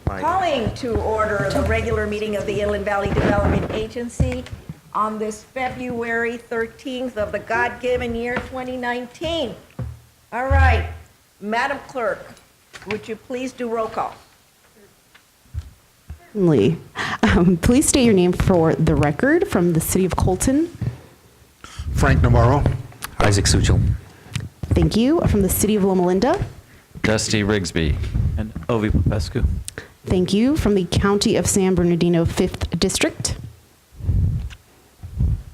Calling to order the regular meeting of the Inland Valley Development Agency on this February 13th of the God-given year 2019. All right, Madam Clerk, would you please do roll call? Certainly. Please state your name for the record from the city of Colton. Frank Navarro. Isaac Suchel. Thank you. From the city of Loma Linda. Dusty Rigsby. And Ovi Popescu. Thank you. From the county of San Bernardino, 5th District.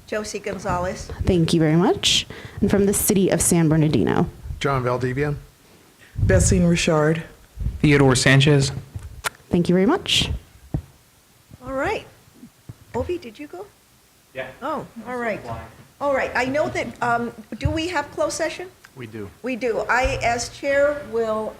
Josie Gonzalez. Thank you very much. And from the city of San Bernardino. John Valdivia. Bessine Richard. Theodore Sanchez. Thank you very much. All right. Ovi, did you go? Yeah. Oh, all right. All right. I know that, do we have closed session? We do. We do. I, as chair, will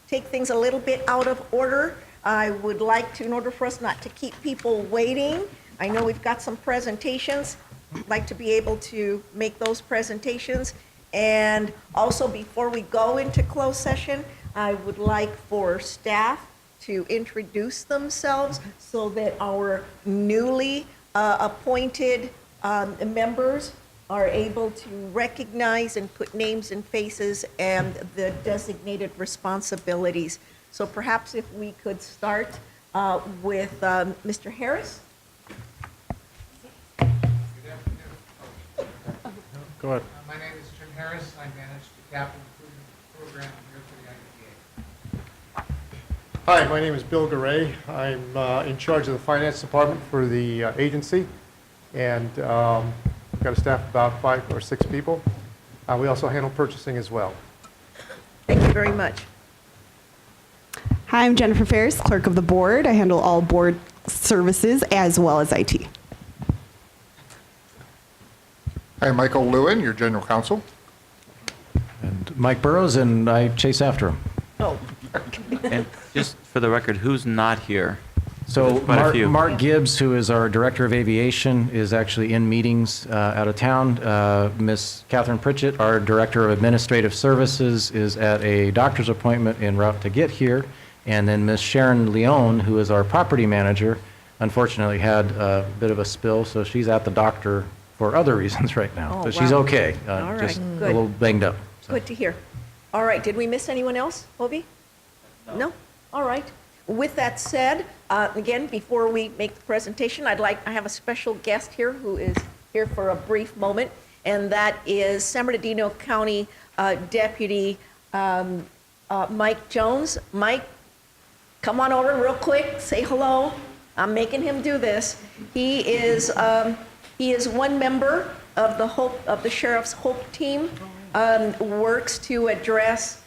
take things a little bit out of order. I would like to, in order for us not to keep people waiting, I know we've got some presentations. I'd like to be able to make those presentations. And also, before we go into closed session, I would like for staff to introduce themselves so that our newly appointed members are able to recognize and put names and faces and the designated responsibilities. So perhaps if we could start with Mr. Harris. Good afternoon. Go ahead. My name is Jim Harris. I manage the capital improvement program here for the IVDA. Hi, my name is Bill Garay. I'm in charge of the finance department for the agency, and we've got a staff of about 5 or 6 people. We also handle purchasing as well. Thank you very much. Hi, I'm Jennifer Ferris, clerk of the board. I handle all board services as well as IT. Hi, Michael Lewin, your general counsel. And Mike Burrows, and I chase after him. Oh, And just for the record, who's not here? So There's quite a few. Mark Gibbs, who is our director of aviation, is actually in meetings out of town. Miss Catherine Pritchett, our director of administrative services, is at a doctor's appointment en route to get here. And then Miss Sharon Leone, who is our property manager, unfortunately had a bit of a spill, so she's at the doctor for other reasons right now. Oh, So she's wow. okay, All right, just good. a little banged up. So. good to hear. All right, did we miss anyone else, Ovi? No? All right. With that said, again, before we make the presentation, I have a special guest here who is here for a brief moment, and that is San Bernardino County Deputy Mike Jones. Mike, come on over real quick, say hello. I'm making him do this. He is one member of the Sheriff's Hope Team, works to address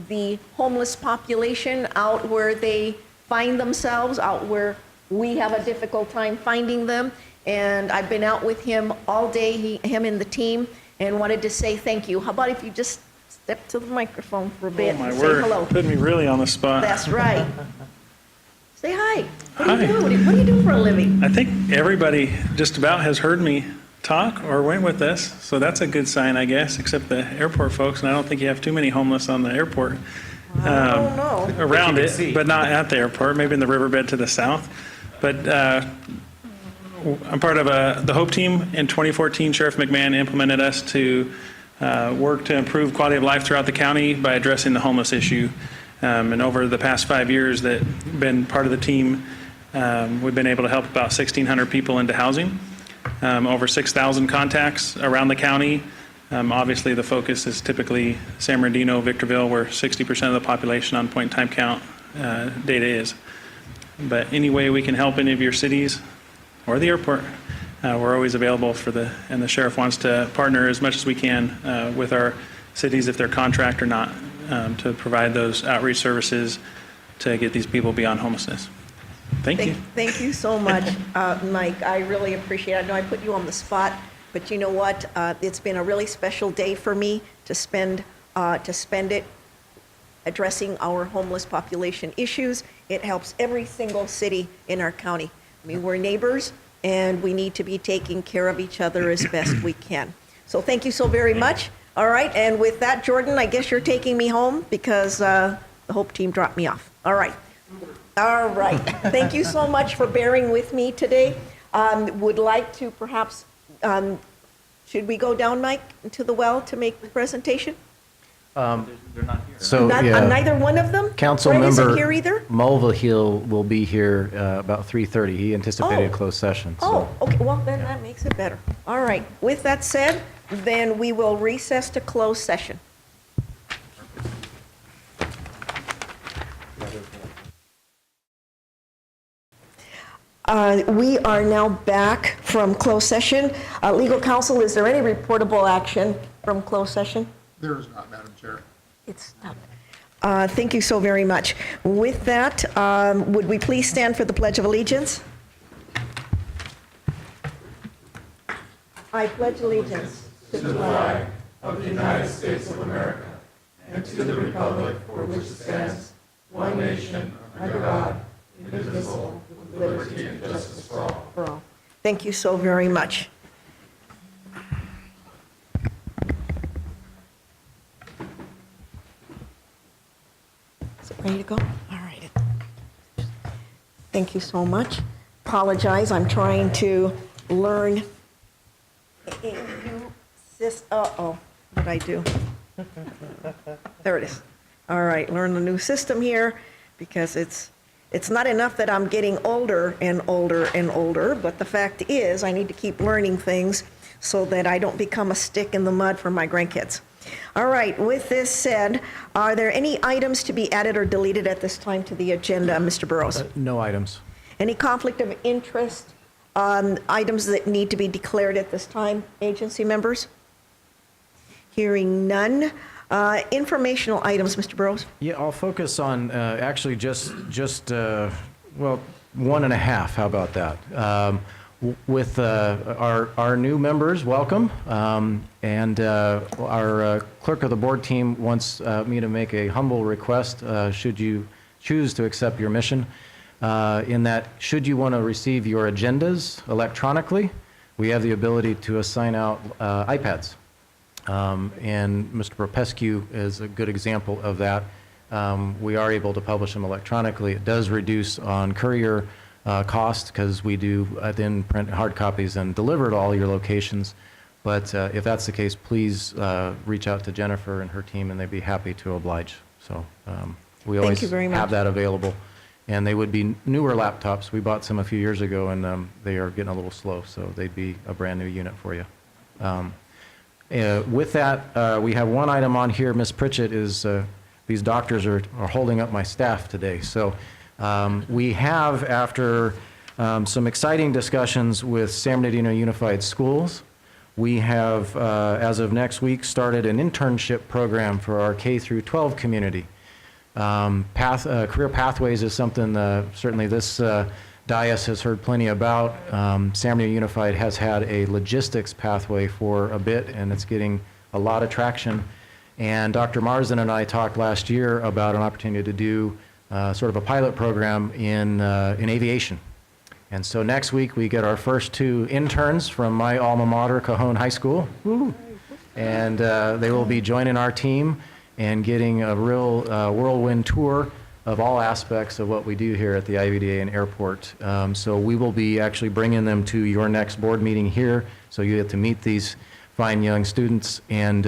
the homeless population out where they find themselves, out where we have a difficult time finding them. And I've been out with him all day, him and the team, and wanted to say thank you. How about if you just step to the microphone for a bit and say hello? Putting me really on the spot. That's right. Say hi. What do you Hi. do? What do you do for a living? I think everybody just about has heard me talk or went with us, so that's a good sign, I guess, except the airport folks, and I don't think you have too many homeless on the airport. I don't know. Around But you can it, see. but not at the airport, maybe in the riverbed to the south. But I'm part of the Hope Team. In 2014, Sheriff McMahon implemented us to work to improve quality of life throughout the county by addressing the homeless issue. And over the past 5 years that been part of the team, we've been able to help about 1,600 people into housing. Over 6,000 contacts around the county. Obviously, the focus is typically San Bernardino, Victorville, where 60% of the population on point-in-time count data is. But any way we can help any of your cities or the airport, we're always available and the sheriff wants to partner as much as we can with our cities, if they're contract or not, to provide those outreach services to get these people beyond homelessness. Thank you. Thank you so much, Mike. I really appreciate it. I know I put you on the spot, but you know what? It's been a really special day for me to spend it addressing our homeless population issues. It helps every single city in our county. I mean, we're neighbors, and we need to be taking care of each other as best we can. So thank you so very much. All right, and with that, Jordan, I guess you're taking me home because the Hope Team dropped me off. All right. All right. Thank you so much for bearing with me today. Would like to perhaps, should we go down, Mike, to the well to make the presentation? They're not here. So, Neither one of them? Council Fred member isn't here either? Mulvihill will be here about 3:30. He anticipated a Oh. closed session. Oh, So. okay, well, then that makes it better. All right, with that said, then we will recess to closed session. We are now back from closed session. Legal counsel, is there any reportable action from closed session? There is not, Madam Chair. It's not. Thank you so very much. With that, would we please stand for the Pledge of Allegiance? I pledge allegiance to the flag of the United States of America and to the republic for which it stands, one nation, under God, indivisible, with liberty and justice for all. Thank you so very much. Is it ready to go? All right. Thank you so much. Apologize, I'm trying to learn. Uh-oh, what did I do? There it is. All right, learn the new system here because it's not enough that I'm getting older and older and older, but the fact is I need to keep learning things so that I don't become a stick in the mud for my grandkids. All right, with this said, are there any items to be added or deleted at this time to the agenda, Mr. Burrows? No items. Any conflict of interest, items that need to be declared at this time, agency members? Hearing none. Informational items, Mr. Burrows? Yeah, I'll focus on actually just well, 1.5. How about that? With our new members, welcome. And our clerk of the board team wants me to make a humble request, should you choose to accept your mission, in that should you want to receive your agendas electronically, we have the ability to assign out iPads. And Mr. Propescu is a good example of that. We are able to publish them electronically. It does reduce on courier cost because we do then print hard copies and deliver to all your locations. But if that's the case, please reach out to Jennifer and her team, and they'd be happy to oblige. So we always you very much. have that available. And they would be newer laptops. We bought some a few years ago, and they are getting a little slow, so they'd be a brand new unit for you. With that, we have one item on here. Ms. Pritchett is, these doctors are holding up my staff today. So we have, after some exciting discussions with San Bernardino Unified Schools, we have, as of next week, started an internship program for our K through 12 community. Career pathways is something certainly this dais has heard plenty about. San Bernardino Unified has had a logistics pathway for a bit, and it's getting a lot of traction. And Dr. Marsden and I talked last year about an opportunity to do sort of a pilot program in aviation. And so next week we get our first 2 interns from my alma mater, Cajon High School. Woo. And they will be joining our team and getting a real whirlwind tour of all aspects of what we do here at the IVDA and airport. So we will be actually bringing them to your next board meeting here, so you get to meet these fine young students, and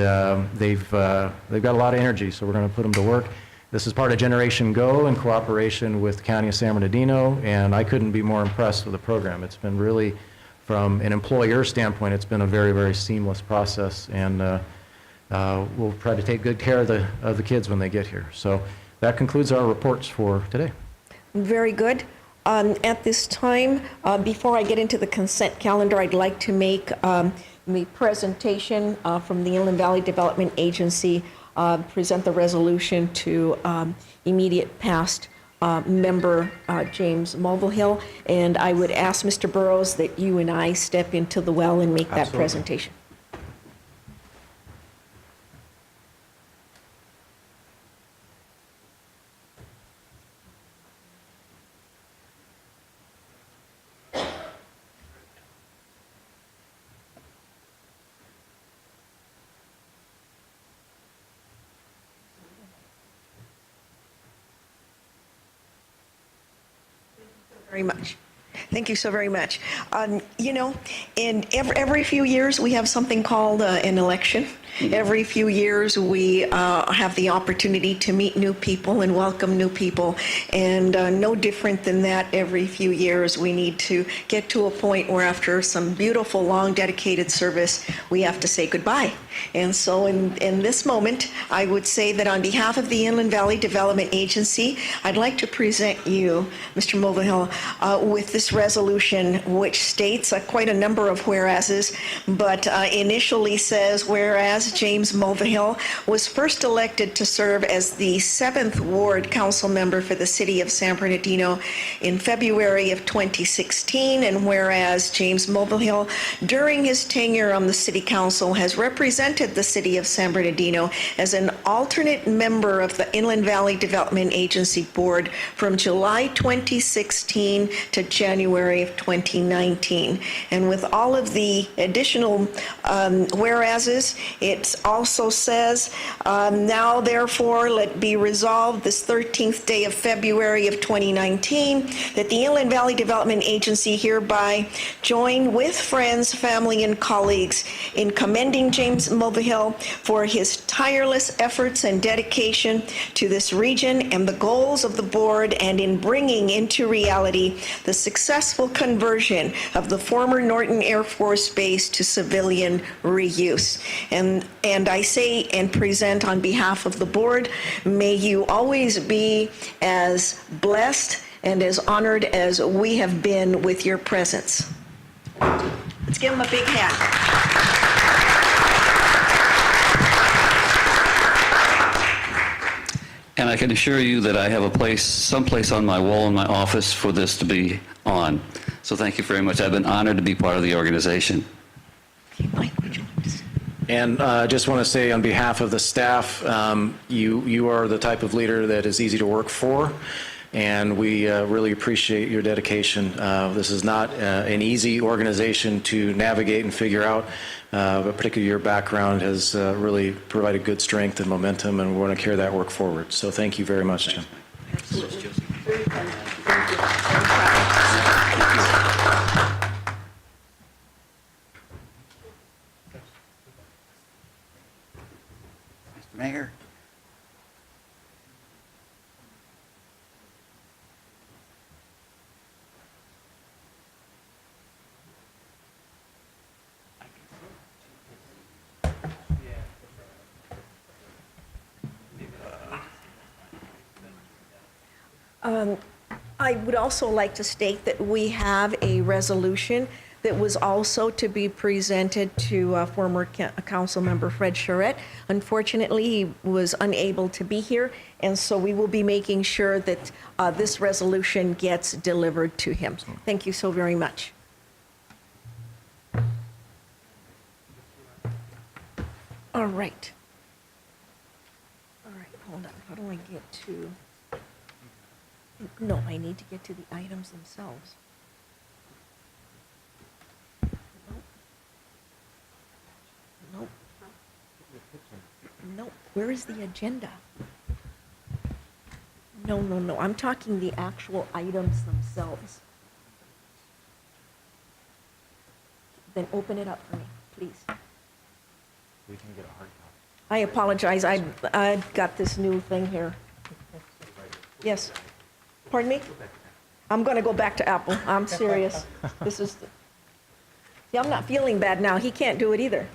they've got a lot of energy, so we're going to put them to work. This is part of Generation Go in cooperation with the County of San Bernardino, and I couldn't be more impressed with the program. It's been really, from an employer standpoint, it's been a very, very seamless process, and we'll try to take good care of the kids when they get here. So that concludes our reports for today. Very good. At this time, before I get into the consent calendar, I'd like to make the presentation from the Inland Valley Development Agency, present the resolution to immediate past member James Mulvihill. And I would ask Mr. Burrows that you and I step into the well and make that Absolutely. presentation. Very much. Thank you so very much. You know, in every few years, we have something called an election. Every few years, we have the opportunity to meet new people and welcome new people. And no different than that, every few years, we need to get to a point where after some beautiful, long, dedicated service, we have to say goodbye. And so in this moment, I would say that on behalf of the Inland Valley Development Agency, I'd like to present you, Mr. Mulvihill, with this resolution, which states quite a number of whereases, but initially says, whereas James Mulvihill was first elected to serve as the 7th Ward Council member for the City of San Bernardino in February of 2016, and whereas James Mulvihill, during his tenure on the City Council, has represented the City of San Bernardino as an alternate member of the Inland Valley Development Agency Board from July 2016 to January of 2019. And with all of the additional whereases, it also says, now therefore let be resolved this 13th day of February of 2019 that the Inland Valley Development Agency hereby join with friends, family, and colleagues in commending James Mulvihill for his tireless efforts and dedication to this region and the goals of the board, and in bringing into reality the successful conversion of the former Norton Air Force Base to civilian reuse. And I say and present on behalf of the board, may you always be as blessed and as honored as we have been with your presence. Let's give him a big hand. And I can assure you that I have a place, someplace on my wall in my office for this to be on. So thank you very much. I've been honored to be part of the organization. Mike, would you like to say? And I just want to say on behalf of the staff, you are the type of leader that is easy to work for, and we really appreciate your dedication. This is not an easy organization to navigate and figure out, but particularly your background has really provided good strength and momentum, and we want to carry that work forward. So thank you very much, Jim. Absolutely. Mr. Mayor. I would also like to state that we have a resolution that was also to be presented to former council member Fred Charette. Unfortunately, he was unable to be here, and so we will be making sure that this resolution gets delivered to him. Thank you so very much. All right. All right, hold on. How do I get to? No, I need to get to the items themselves. Nope. Nope. Where is the agenda? No. I'm talking the actual items themselves. Then open it up for me, please. We can get a hard copy. I apologize. I got this new thing here. Yes. Pardon me? I'm going to go back to Apple. I'm serious. This is. See, I'm not feeling bad now. He can't do it either.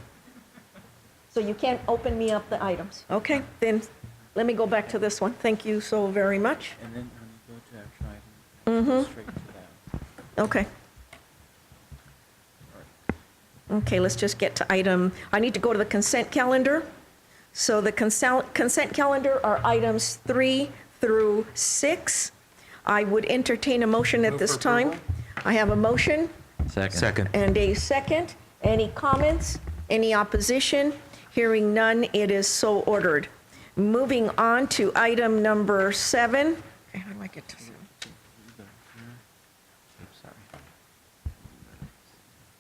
So you can't open me up the items. Okay, then let me go back to this one. Thank you so very much. And then go to action item. Go straight to that. Okay. Okay, let's just get to item, I need to go to the consent calendar. So the consent calendar are items 3 through 6. I would entertain a motion at this time. I have a motion Second. and a second. Any comments? Any opposition? Hearing none, it is so ordered. Moving on to item number 7. Okay, how do I get to 7?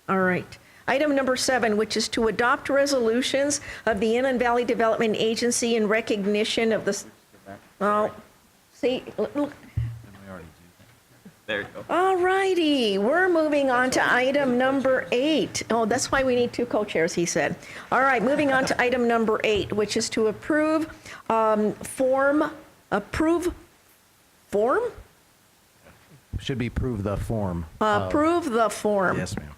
All right. Item number 7, which is to adopt resolutions of the Inland Valley Development Agency in recognition of the, well, see, look, There you go. All righty, we're moving on to item number 8. Oh, that's why we need 2 co-chairs, he said. All right, moving on to item number 8, which is to approve form. Should be prove the form. Approve the form Yes, ma'am.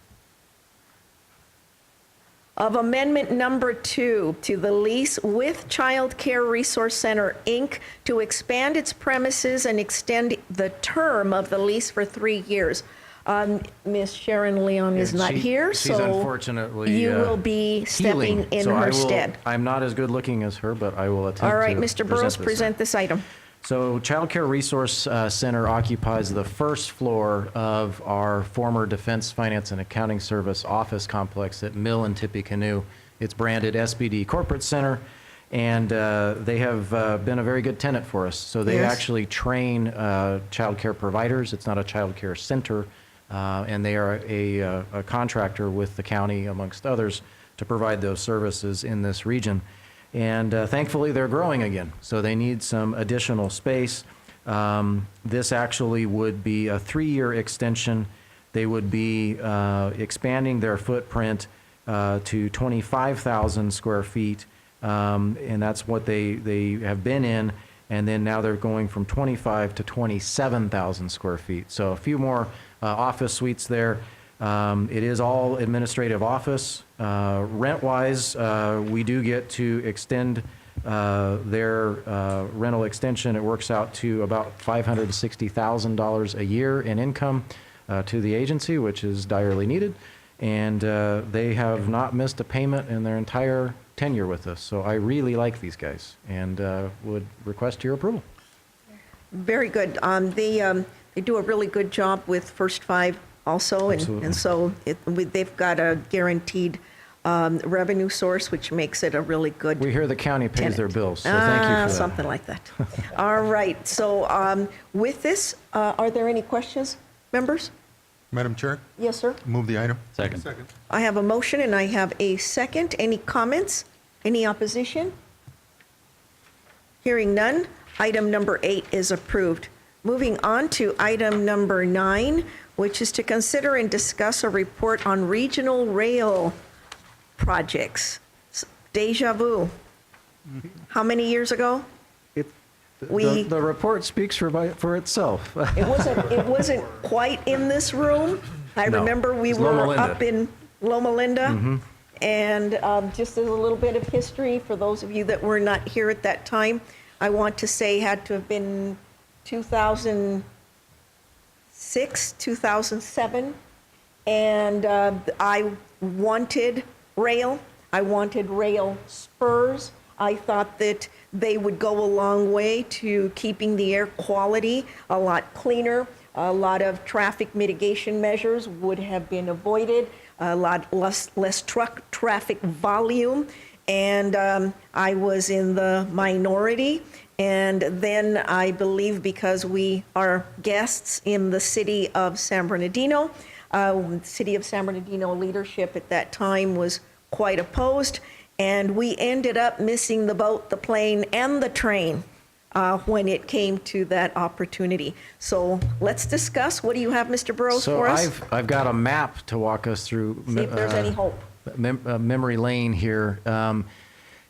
of amendment number 2 to the lease with Child Care Resource Center, Inc. to expand its premises and extend the term of the lease for 3 years. Ms. Sharon Leon is not here, She's so unfortunately you will be stepping healing. in So her stead. I'm not as good looking as her, but I will attempt All right, to Mr. Burrows, this. present this item. So Child Care Resource Center occupies the first floor of our former Defense Finance and Accounting Service office complex at Mill and Tippecanoe. It's branded SBD Corporate Center, and they have been a very good tenant for us. So they Yes. actually train child care providers. It's not a child care center, and they are a contractor with the county, amongst others, to provide those services in this region. And thankfully, they're growing again, so they need some additional space. This actually would be a 3-year extension. They would be expanding their footprint to 25,000 square feet, and that's what they have been in. And then now they're going from 25 to 27,000 square feet. So a few more office suites there. It is all administrative office. Rent-wise, we do get to extend their rental extension. It works out to about $560,000 a year in income to the agency, which is direly needed. And they have not missed a payment in their entire tenure with us. So I really like these guys and would request your approval. Very good. They do a really good job with First Five also, and so they've got a guaranteed revenue source, which makes it a really good. We hear the county pays tenant. their bills, so thank you for that. Something like that. All right. So with this, are there any questions, members? Madam Chair, Yes, sir. move the item. Second. I have a motion and I have a second. Any comments? Any opposition? Hearing none, item number 8 is approved. Moving on to item number 9, which is to consider and discuss a report on regional rail projects. Deja vu. How many years ago? The report speaks for itself. It wasn't quite in this room. I No, remember we it's Loma were Linda. up in Loma Linda. And just as a little bit of history, for those of you that were not here at that time, I want to say had to have been 2006, 2007. And I wanted rail. I wanted rail spurs. I thought that they would go a long way to keeping the air quality a lot cleaner. A lot of traffic mitigation measures would have been avoided, a lot less truck traffic volume. And I was in the minority. And then I believe because we are guests in the city of San Bernardino, city of San Bernardino leadership at that time was quite opposed. And we ended up missing the boat, the plane, and the train when it came to that opportunity. So let's discuss. What do you have, Mr. Burrows, So for us? I've got a map to walk us through. See if there's any hope. Memory lane here,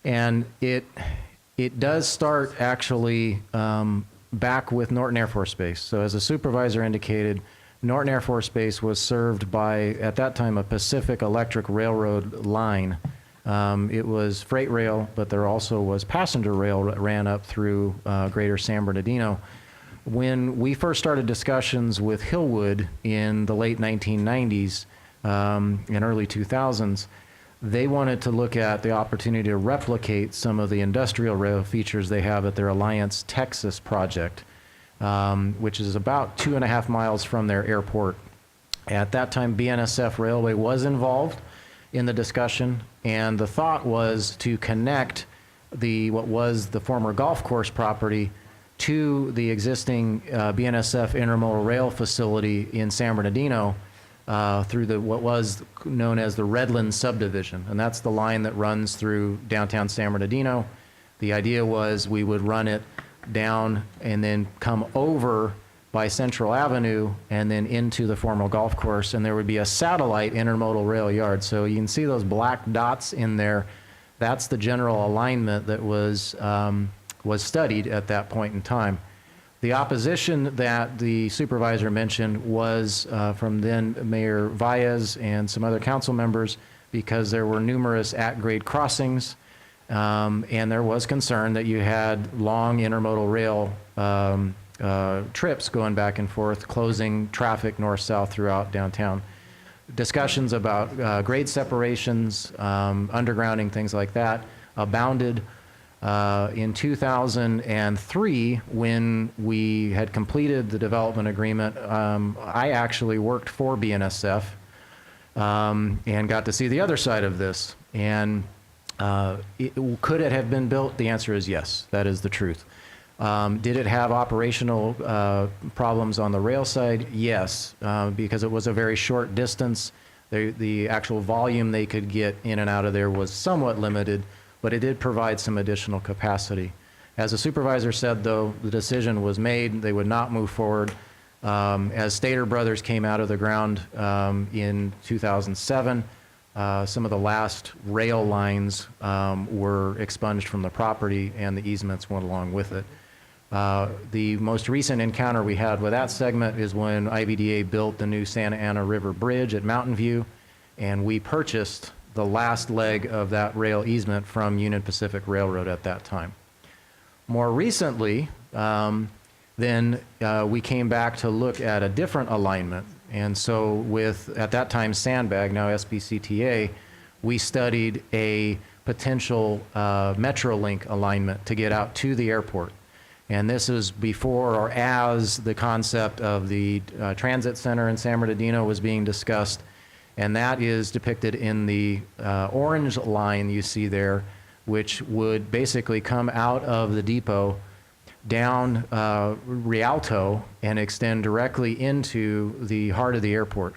and it does start actually back with Norton Air Force Base. So as the supervisor indicated, Norton Air Force Base was served by, at that time, a Pacific Electric Railroad line. It was freight rail, but there also was passenger rail that ran up through greater San Bernardino. When we first started discussions with Hillwood in the late 1990s and early 2000s, they wanted to look at the opportunity to replicate some of the industrial rail features they have at their Alliance, Texas project, which is about 2.5 miles from their airport. At that time, BNSF Railway was involved in the discussion, and the thought was to connect what was the former golf course property to the existing BNSF intermodal rail facility in San Bernardino through what was known as the Redland subdivision, and that's the line that runs through downtown San Bernardino. The idea was we would run it down and then come over by Central Avenue and then into the former golf course, and there would be a satellite intermodal rail yard. So you can see those black dots in there. That's the general alignment that was studied at that point in time. The opposition that the supervisor mentioned was from then Mayor Valles and some other council members, because there were numerous at-grade crossings, and there was concern that you had long intermodal rail trips going back and forth, closing traffic north-south throughout downtown. Discussions about grade separations, undergrounding, things like that, abounded. In 2003, when we had completed the development agreement, I actually worked for BNSF and got to see the other side of this. And could it have been built? The answer is yes. That is the truth. Did it have operational problems on the rail side? Yes, because it was a very short distance. The actual volume they could get in and out of there was somewhat limited, but it did provide some additional capacity. As the supervisor said, though, the decision was made. They would not move forward. As Stater Brothers came out of the ground in 2007, some of the last rail lines were expunged from the property, and the easements went along with it. The most recent encounter we had with that segment is when IVDA built the new Santa Ana River Bridge at Mountain View, and we purchased the last leg of that rail easement from Union Pacific Railroad at that time. More recently, then we came back to look at a different alignment. And so with, at that time, Sandbag, now SBCTA, we studied a potential Metrolink alignment to get out to the airport. And this is before or as the concept of the transit center in San Bernardino was being discussed. And that is depicted in the orange line you see there, which would basically come out of the depot down Rialto and extend directly into the heart of the airport.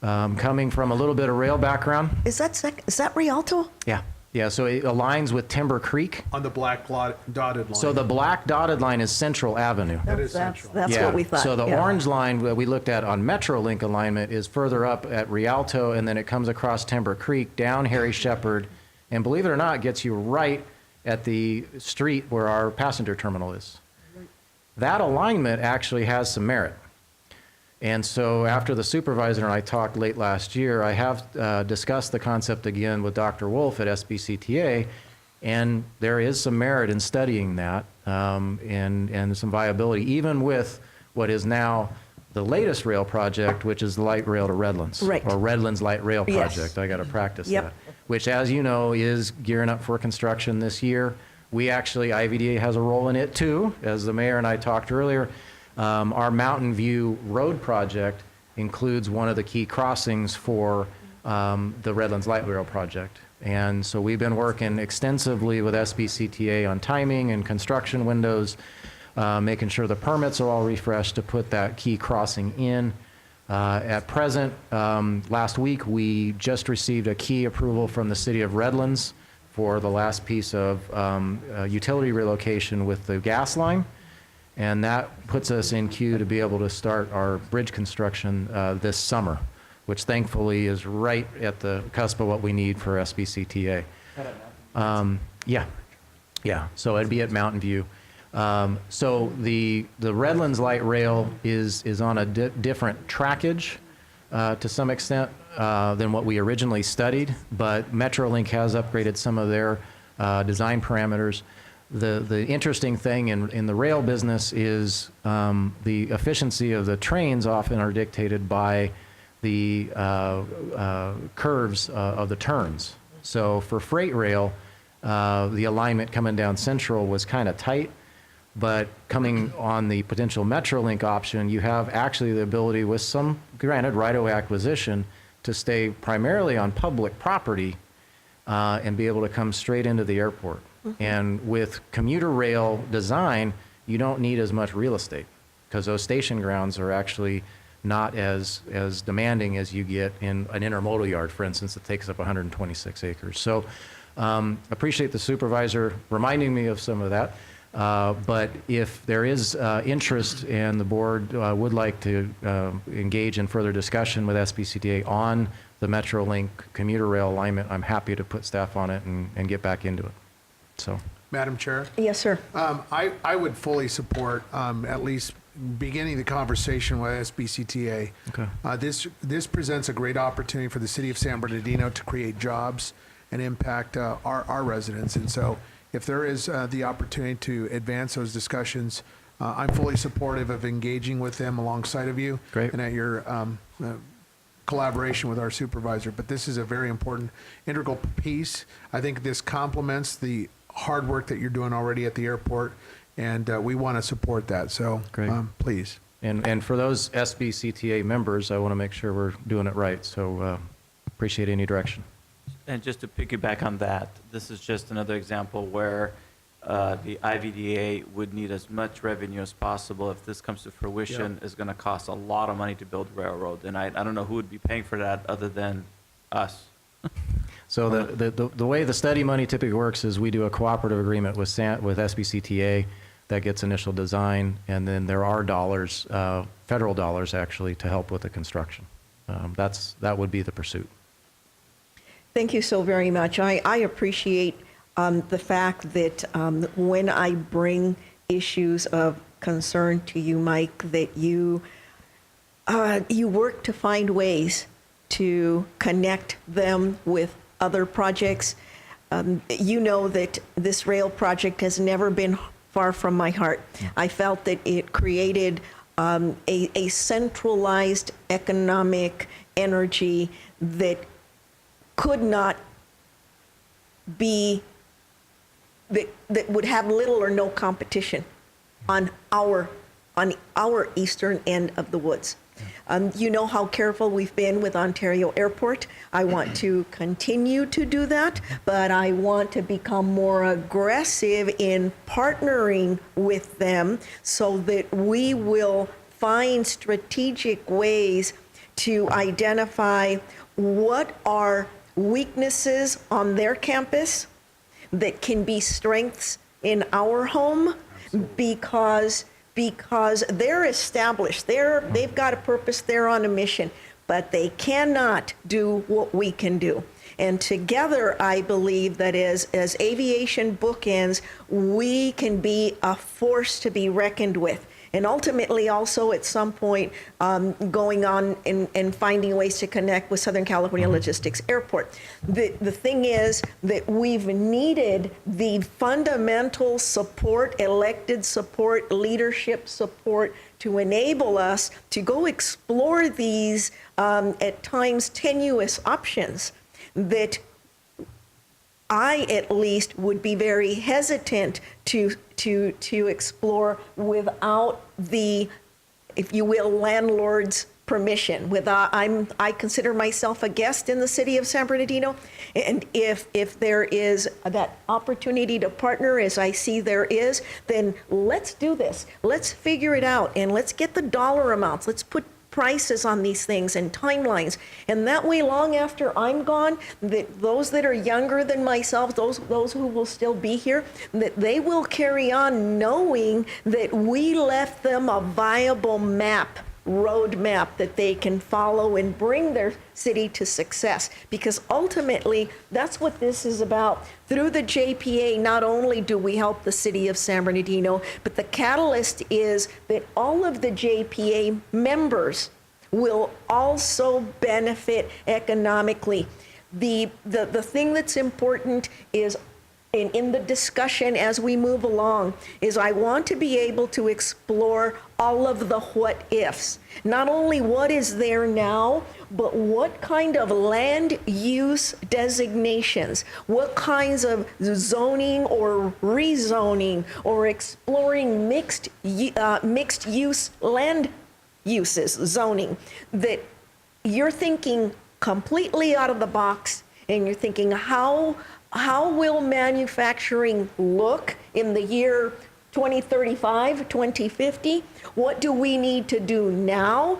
Coming from a little bit of rail background. Is that Rialto? Yeah. Yeah, so it aligns with Timber Creek. On the black dotted line. So the black dotted line is Central Avenue. That is central. That's Yeah. what we thought. So the yeah. orange line that we looked at on Metrolink alignment is further up at Rialto, and then it comes across Timber Creek, down Harry Shepherd, and believe it or not, gets you right at the street where our passenger terminal is. That alignment actually has some merit. And so after the supervisor and I talked late last year, I have discussed the concept again with Dr. Wolf at SBCTA, and there is some merit in studying that and some viability, even with what is now the latest rail project, which is the light rail to Redlands. Right. Or Redlands Light Rail Yes. Project. I got to practice Yep. that. Which, as you know, is gearing up for construction this year. We actually, IVDA has a role in it too, as the mayor and I talked earlier. Our Mountain View Road project includes one of the key crossings for the Redlands Light Rail project. And so we've been working extensively with SBCTA on timing and construction windows, making sure the permits are all refreshed to put that key crossing in. At present, last week, we just received a key approval from the city of Redlands for the last piece of utility relocation with the gas line. And that puts us in queue to be able to start our bridge construction this summer, which thankfully is right at the cusp of what we need for SBCTA. Yeah. So it'd be at Mountain View. So the Redlands Light Rail is on a different trackage to some extent than what we originally studied, but Metrolink has upgraded some of their design parameters. The interesting thing in the rail business is the efficiency of the trains often are dictated by the curves of the turns. So for freight rail, the alignment coming down Central was kind of tight, but coming on the potential Metrolink option, you have actually the ability with some, granted, right-of-way acquisition to stay primarily on public property and be able to come straight into the airport. And with commuter rail design, you don't need as much real estate because those station grounds are actually not as demanding as you get in an intermodal yard, for instance, that takes up 126 acres. So appreciate the supervisor reminding me of some of that. But if there is interest and the board would like to engage in further discussion with SBCTA on the MetroLink commuter rail alignment, I'm happy to put staff on it and get back into it. So, Madam Chair, Yes, sir. I would fully support at least beginning the conversation with SBCTA. okay. This presents a great opportunity for the city of San Bernardino to create jobs and impact our residents. And so if there is the opportunity to advance those discussions, I'm fully supportive of engaging with them alongside of you. Great. And at your collaboration with our supervisor. But this is a very important integral piece. I think this complements the hard work that you're doing already at the airport, and we want to support that. So Great. Please. And for those SBCTA members, I want to make sure we're doing it right. So appreciate any direction. And just to piggyback on that, this is just another example where the IVDA would need as much revenue as possible. If this comes to fruition, it's going to cost a lot of money to build railroad. And I don't know who would be paying for that other than us. So the way the study money typically works is we do a cooperative agreement with SBCTA that gets initial design, and then there are dollars, federal dollars actually, to help with the construction. That would be the pursuit. Thank you so very much. I appreciate the fact that when I bring issues of concern to you, Mike, that you work to find ways to connect them with other projects. You know that this rail project has never been far from my heart. I felt that it created a centralized economic energy that could not be, that would have little or no competition on our eastern end of the woods. You know how careful we've been with Ontario Airport. I want to continue to do that, but I want to become more aggressive in partnering with them so that we will find strategic ways to identify what are weaknesses on their campus that can be strengths in our home. because they're established. They've got a purpose, they're on a mission, but they cannot do what we can do. And together, I believe that as aviation bookends, we can be a force to be reckoned with. And ultimately, also at some point, going on and finding ways to connect with Southern California Logistics Airport. The thing is that we've needed the fundamental support, elected support, leadership support to enable us to go explore these at times tenuous options that I, at least, would be very hesitant to explore without the, if you will, landlord's permission. I consider myself a guest in the city of San Bernardino, and if there is that opportunity to partner, as I see there is, then let's do this. Let's figure it out, and let's get the dollar amounts. Let's put prices on these things and timelines, and that way, long after I'm gone, that those that are younger than myself, those who will still be here, that they will carry on knowing that we left them a viable road map that they can follow and bring their city to success. Because ultimately, that's what this is about. Through the JPA, not only do we help the city of San Bernardino, but the catalyst is that all of the JPA members will also benefit economically. The thing that's important is, in the discussion as we move along, is I want to be able to explore all of the what ifs. Not only what is there now, but what kind of land use designations, what kinds of zoning or rezoning, or exploring mixed use land uses, zoning, that you're thinking completely out of the box, and you're thinking, how will manufacturing look in the year 2035, 2050? What do we need to do now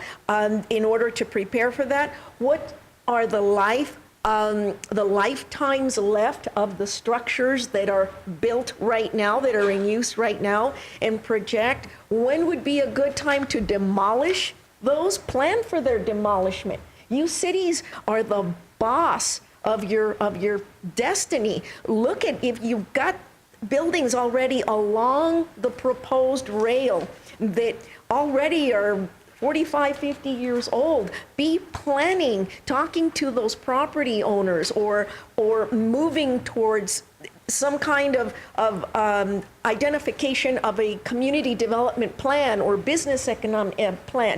in order to prepare for that? What are the life the lifetimes left of the structures that are built right now, that are in use right now, and project when would be a good time to demolish those, plan for their demolishment. You cities are the boss of your destiny. Look at, if you've got buildings already along the proposed rail that already are 45, 50 years old, be planning, talking to those property owners, or moving towards some kind of identification of a community development plan or business economic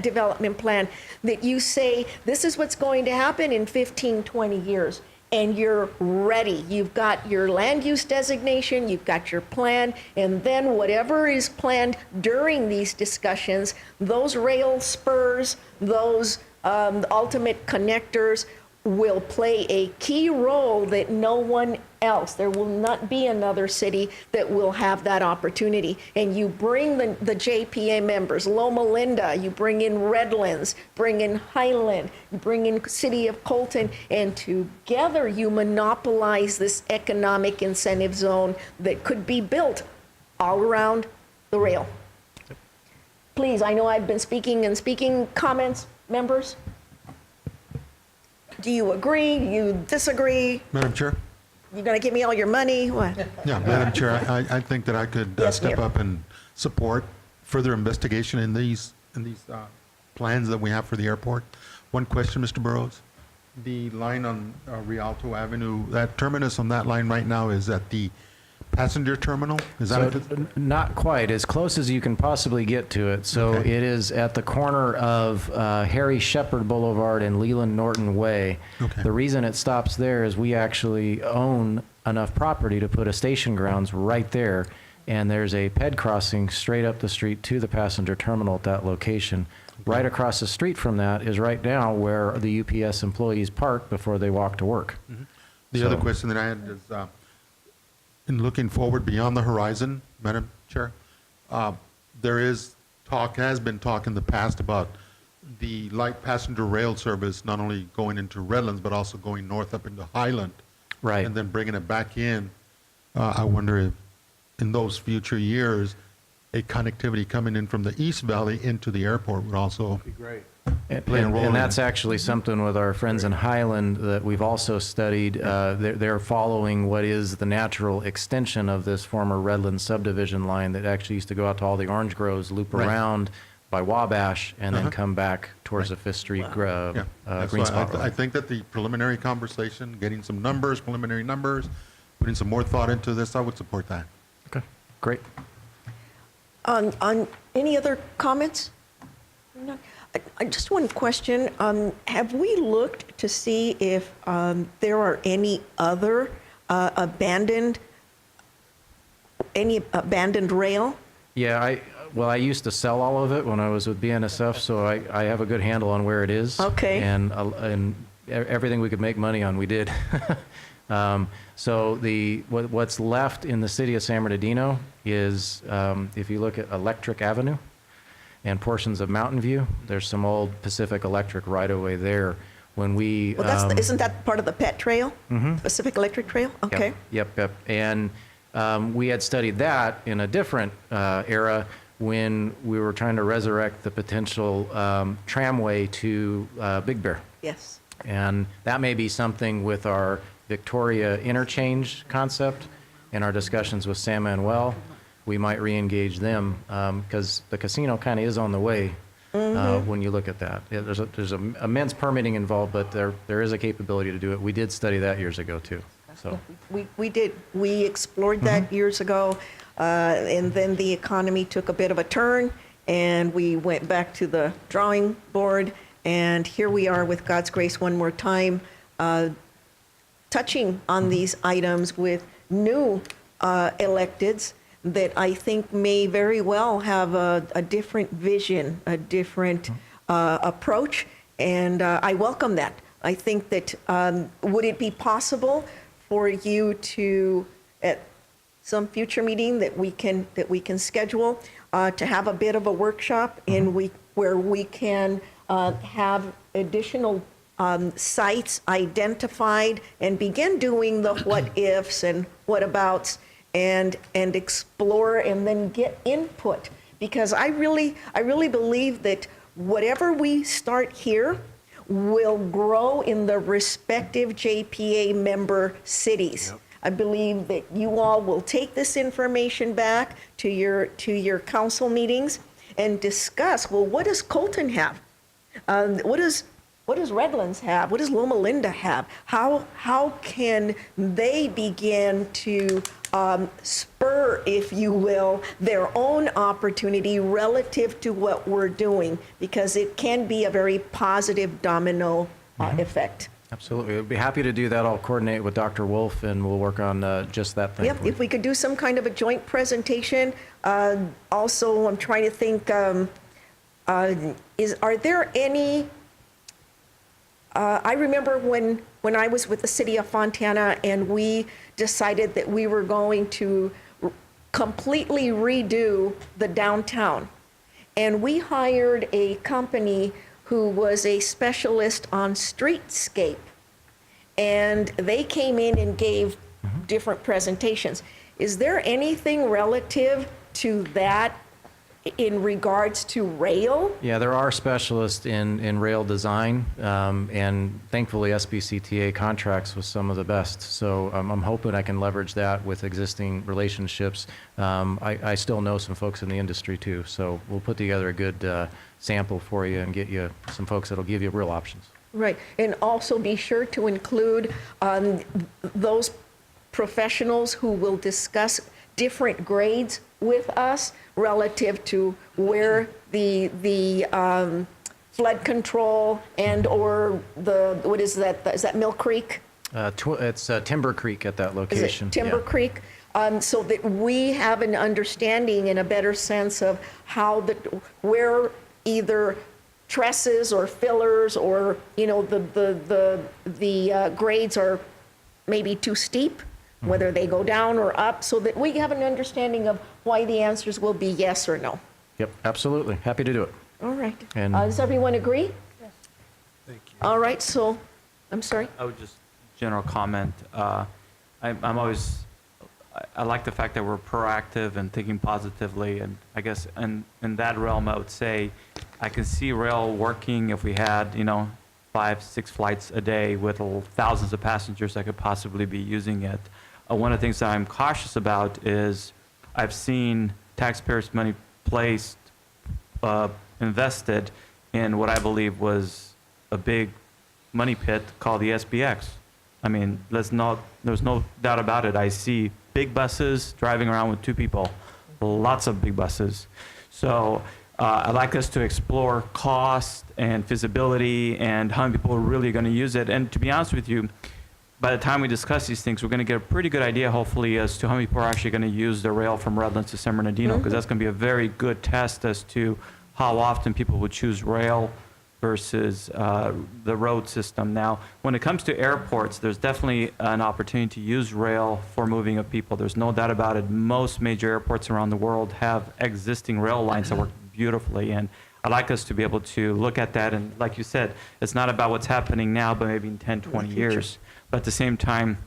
development plan that you say, this is what's going to happen in 15, 20 years. And you're ready. You've got your land use designation, you've got your plan, and then whatever is planned during these discussions, those rail spurs, those ultimate connectors will play a key role that no one else, there will not be another city that will have that opportunity. And you bring the JPA members, Loma Linda, you bring in Redlands, bring in Highland, you bring in City of Colton, and together you monopolize this economic incentive zone that could be built all around the rail. Please, I know I've been speaking, comments, members? Do you agree? Do you disagree? Madam Chair? You're going to give me all your money? What? Yeah, Madam Chair, I think that I could Yes, step Mayor. up and support further investigation in these plans that we have for the airport. One question, Mr. Burrows. The line on Rialto Avenue, that terminus on that line right now is at the passenger terminal? Is that Not quite, as close as you can possibly get to it. So Okay. it is at the corner of Harry Shepherd Boulevard and Leland Norton Way. Okay. The reason it stops there is we actually own enough property to put a station grounds right there, and there's a ped crossing straight up the street to the passenger terminal at that location. Right across the street from that is right now where the UPS employees park before they walk to work. The other question that I had is, in looking forward beyond the horizon, Madam Chair, there is talk, has been talk in the past about the light passenger rail service not only going into Redlands, but also going north up into Highland. Right. And then bringing it back in. I wonder if in those future years, a connectivity coming in from the East Valley into the airport would also play a role in And that's it. actually something with our friends in Highland that we've also studied. They're following what is the natural extension of this former Redland subdivision line that actually used to go out to all the orange groves, loop Right. around by Wabash, and then Uh-huh. come back towards the Fifth Street Yeah. That's green why spot I road. think that the preliminary conversation, getting some numbers, preliminary numbers, putting some more thought into this, I would support that. Okay, great. On any other comments? No. I just one question. Have we looked to see if there are any other abandoned rail? Yeah, I used to sell all of it when I was with BNSF, so I have a good handle on where it is. Okay. And everything we could make money on, we did. So what's left in the city of San Bernardino is, if you look at Electric Avenue and portions of Mountain View, there's some old Pacific Electric right-of-way there. When we Well, isn't that part of the PET Trail? Pacific Electric Trail? Okay. Yep. And we had studied that in a different era when we were trying to resurrect the potential tramway to Big Bear. Yes. And that may be something with our Victoria interchange concept and our discussions with San Manuel. We might re-engage them because the casino kind of is on the way when you look at that. Yeah, there's immense permitting involved, but there is a capability to do it. We did study that years ago too. So We did. We explored that years ago, and then the economy took a bit of a turn, and we went back to the drawing board, and here we are with God's grace one more time, touching on these items with new electeds that I think may very well have a different vision, a different approach, and I welcome that. I think that would it be possible for you to, at some future meeting that we can schedule, to have a bit of a workshop where we can have additional sites identified and begin doing the what ifs and what abouts and explore and then get input. Because I really believe that whatever we start here will grow in the respective JPA member cities. I believe that you all will take this information back to your council meetings and discuss, well, what does Colton have? What does Redlands have? What does Loma Linda have? How can they begin to spur, if you will, their own opportunity relative to what we're doing? Because it can be a very positive domino effect. Absolutely. I'd be happy to do that. I'll coordinate with Dr. Wolf, and we'll work on just that thing. Yep, if we could do some kind of a joint presentation. Also, I'm trying to think, are there any, I remember when I was with the city of Fontana and we decided that we were going to completely redo the downtown. And we hired a company who was a specialist on streetscape. And they came in and gave different presentations. Is there anything relative to that in regards to rail? Yeah, there are specialists in rail design, and thankfully SBCTA contracts with some of the best. So I'm hoping I can leverage that with existing relationships. I still know some folks in the industry too, so we'll put together a good sample for you and get you some folks that'll give you real options. Right, and also be sure to include those professionals who will discuss different grades with us relative to where the flood control and or what is that? Is that Mill Creek? It's Timber Creek at that location. Is it Timber Creek? So that we have an understanding and a better sense of how where either trusses or fillers or the grades are maybe too steep, whether they go down or up, so that we have an understanding of why the answers will be yes or no. Yep, absolutely. Happy to do it. All right. And does everyone agree? Thank you. All right. So, I'm sorry. I would just general comment. I'm always, I like the fact that we're proactive and thinking positively, and I guess in that realm, I would say I can see rail working if we had 5-6 flights a day with thousands of passengers that could possibly be using it. One of the things that I'm cautious about is I've seen taxpayers' money placed, invested in what I believe was a big money pit called the SBX. I mean, there's no doubt about it. I see big buses driving around with 2 people, lots of big buses. So I'd like us to explore cost and feasibility and how many people are really going to use it. And to be honest with you, by the time we discuss these things, we're going to get a pretty good idea, hopefully, as to how many people are actually going to use the rail from Redlands to San Bernardino, because that's going to be a very good test as to how often people would choose rail versus the road system. Now, when it comes to airports, there's definitely an opportunity to use rail for moving of people. There's no doubt about it. Most major airports around the world have existing rail lines that work beautifully, and I'd like us to be able to look at that. And like you said, it's not about what's happening now, but maybe in 10, 20 years. But at the same time,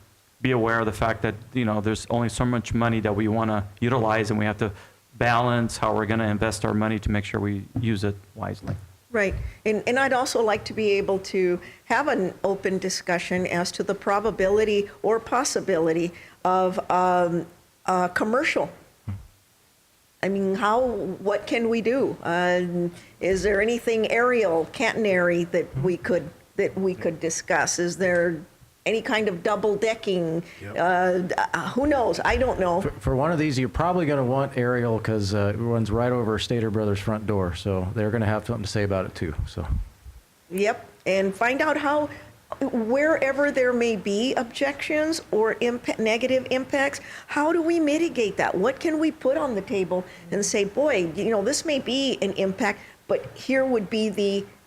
be aware of the fact that, there's only so much money that we want to utilize, and we have to balance how we're going to invest our money to make sure we use it wisely. Right. And I'd also like to be able to have an open discussion as to the probability or possibility of commercial. I mean, what can we do? Is there anything aerial, catenary that we could discuss? Is there any kind of double decking? Who knows? I don't know. For one of these, you're probably going to want aerial because it runs right over Stater Brothers' front door, so they're going to have something to say about it too. So. Yep, and find out how, wherever there may be objections or negative impacts, how do we mitigate that? What can we put on the table and say, boy, this may be an impact, but here would be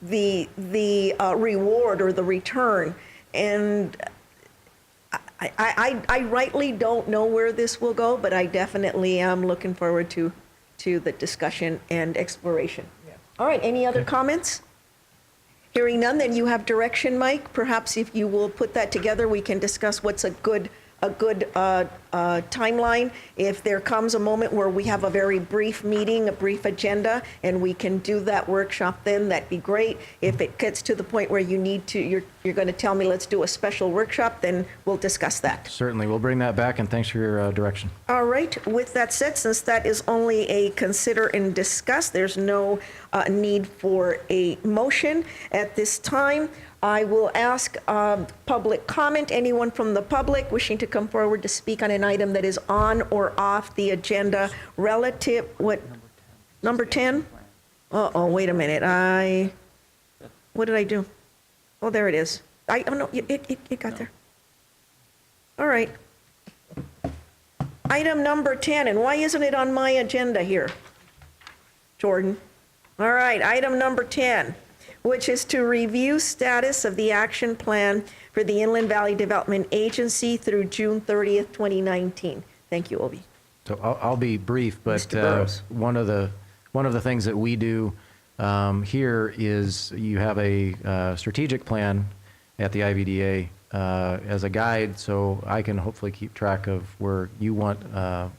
the reward or the return. And I rightly don't know where this will go, but I definitely am looking forward to the discussion and exploration. All right, any other comments? Hearing none, then you have direction, Mike. Perhaps if you will put that together, we can discuss what's a good timeline. If there comes a moment where we have a very brief meeting, a brief agenda, and we can do that workshop then, that'd be great. If it gets to the point where you need to, you're going to tell me, let's do a special workshop, then we'll discuss that. Certainly, we'll bring that back, and thanks for your direction. All right. With that said, since that is only a consider and discuss, there's no need for a motion at this time. I will ask public comment. Anyone from the public wishing to come forward to speak on an item that is on or off the agenda relative, what, number 10? Uh-oh, wait a minute. What did I do? Oh, there it is. Oh, no, it got there. All right. Item number 10, and why isn't it on my agenda here? Jordan. All right, item number 10, which is to review status of the action plan for the Inland Valley Development Agency through June 30th, 2019. Thank you, Obi. So I'll be brief, but Mr. Burrows. one of the things that we do here is you have a strategic plan at the IVDA as a guide, so I can hopefully keep track of where you want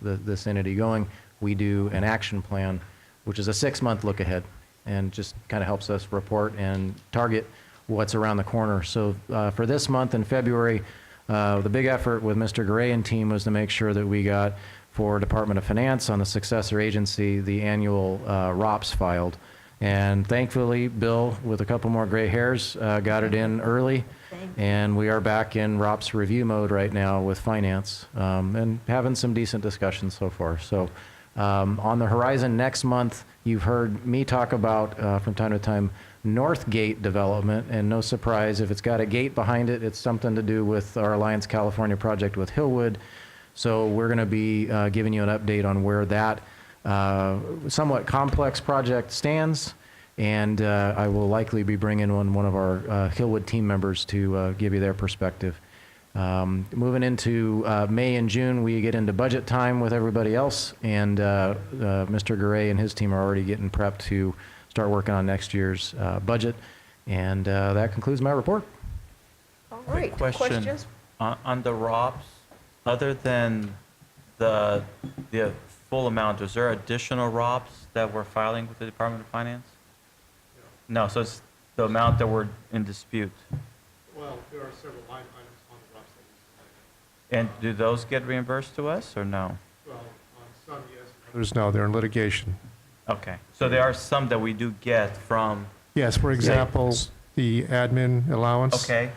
this entity going. We do an action plan, which is a 6-month look ahead, and just kind of helps us report and target what's around the corner. So for this month in February, the big effort with Mr. Garay and team was to make sure that we got, for Department of Finance on the successor agency, the annual ROPS filed. And thankfully, Bill, with a couple more gray hairs, got it in early. And we are back in ROPS review mode right now with finance, and having some decent discussions so far. So on the horizon next month, you've heard me talk about, from time to time, North Gate development, and no surprise, if it's got a gate behind it, it's something to do with our Alliance California project with Hillwood. So we're going to be giving you an update on where that somewhat complex project stands, and I will likely be bringing one of our Hillwood team members to give you their perspective. Moving into May and June, we get into budget time with everybody else, and Mr. Garay and his team are already getting prepped to start working on next year's budget, and that concludes my report. All right. Question. Questions? On the ROPS, other than the full amount, is there additional ROPS that we're filing with the Department of Finance? No, so it's the amount that we're in dispute. Well, there are several line items on the ROPS that And do those get reimbursed to us or no? well, on some, yes. Others, no, they're in litigation. Okay, so there are some that we do get from, Yes, for example, the admin allowance. okay,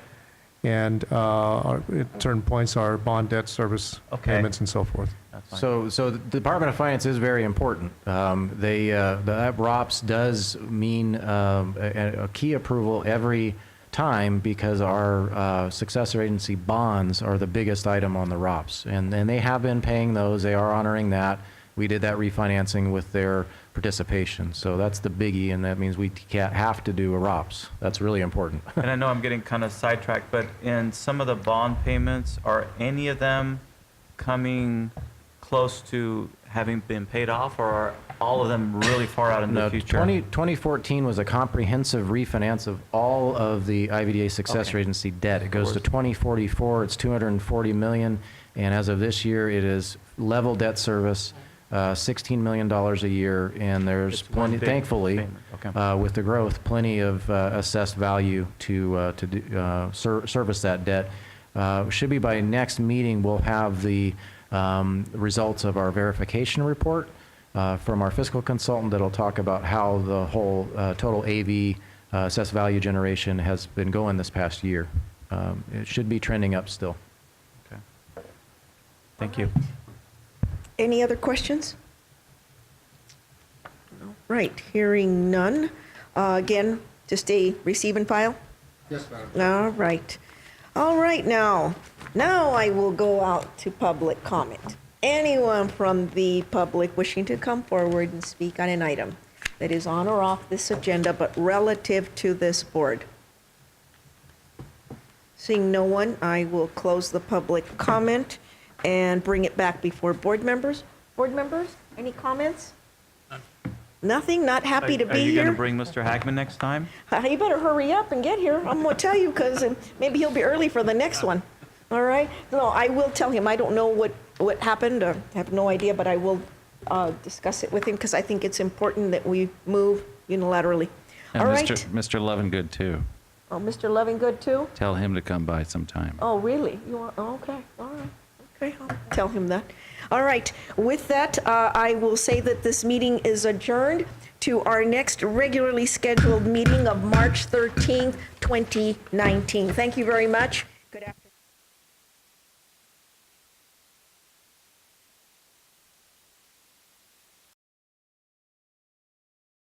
And at certain points, our bond debt service Okay. payments and so forth. that's fine. So the Department of Finance is very important. The ROPS does mean a key approval every time, because our successor agency bonds are the biggest item on the ROPS. And they have been paying those. They are honoring that. We did that refinancing with their participation. So that's the biggie, and that means we have to do a ROPS. That's really important. And I know I'm getting kind of sidetracked, but in some of the bond payments, are any of them coming close to having been paid off, or are all of them really far out in the No, future? 2014 was a comprehensive refinance of all of the IVDA successor Okay. agency debt. It goes to 2044, it's $240 million, and as of this year, it is level debt service, $16 million a year, and there's It's one plenty, big thankfully, payment. Okay. with the growth, plenty of assessed value to service that debt. Should be by next meeting, we'll have the results of our verification report from our fiscal consultant that'll talk about how the whole total AV assessed value generation has been going this past year. It should be trending up still. Okay. Thank you. Any other questions? Right, hearing none. Again, just a receive and file? Yes, Madam. All right. All right, now I will go out to public comment. Anyone from the public wishing to come forward and speak on an item that is on or off this agenda, but relative to this board? Seeing no one, I will close the public comment and bring it back before board members. Board members, any comments? Nothing? Not happy to Are be you going to here? bring Mr. Hagman next time? You better hurry up and get here. I'm going to tell you because maybe he'll be early for the next one. All right? No, I will tell him. I don't know what happened. I have no idea, but I will discuss it with him because I think it's important that we move unilaterally. And All right? Mr. Levingood, too. Oh, Mr. Levingood, too? Tell him to come by sometime. Oh, really? You want? Oh, okay. All right. Okay, I'll tell him that. All right. With that, I will say that this meeting is adjourned to our next regularly scheduled meeting of March 13th, 2019. Thank you very much.